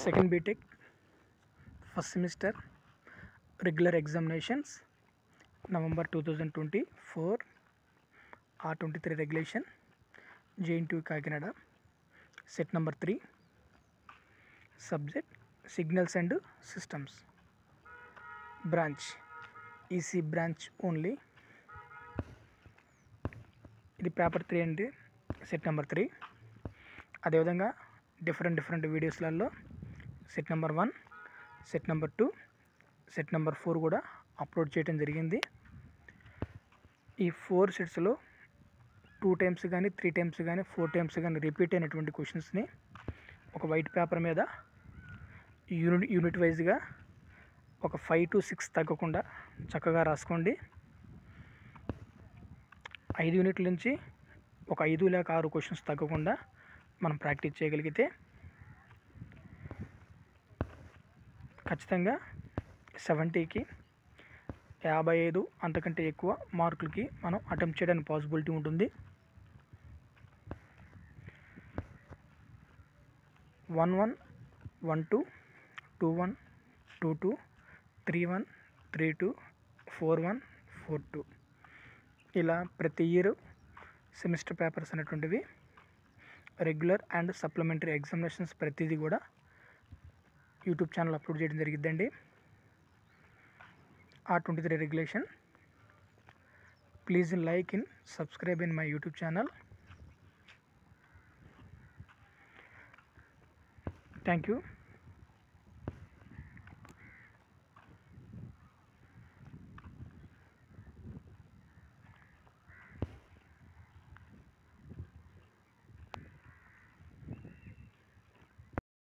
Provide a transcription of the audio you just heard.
Second BTech first semester regular examinations November 2024 R23 regulation JNTU Kakinada set number 3 subject signals and systems branch EC branch only ఇది paper 3 అండి set number 3 అదేవిధంగా different వీడియోస్లలో set number 1 set number 2 set number 4 కూడా upload చేయడం జరిగింది. ఈ 4 సెట్స్లో 2 times కానీ 3 times కానీ 4 టైమ్స్ కానీ రిపీట్ అయినటువంటి క్వశ్చన్స్ని ఒక వైట్ పేపర్ మీద యూనిట్ వైజ్గా ఒక 5 to 6 తగ్గకుండా చక్కగా రాసుకోండి. 5 యూనిట్ల నుంచి ఒక 5 లేక 6 క్వశ్చన్స్ తగ్గకుండా మనం ప్రాక్టీస్ చేయగలిగితే ఖచ్చితంగా 70కి 55 అంతకంటే ఎక్కువ మార్కులకి మనం అటెంప్ట్ చేయడానికి పాసిబిలిటీ ఉంటుంది. 11 12 21 22 31 32 41 42 ఇలా ప్రతి ఇయర్ సెమిస్టర్ పేపర్స్ అనేటువంటివి రెగ్యులర్ అండ్ సప్లిమెంటరీ ఎగ్జామినేషన్స్ ప్రతిదీ కూడా యూట్యూబ్ ఛానల్ అప్లోడ్ చేయడం జరిగిద్దండి. R23 regulation. Please like and subscribe in my YouTube channel. Thank you.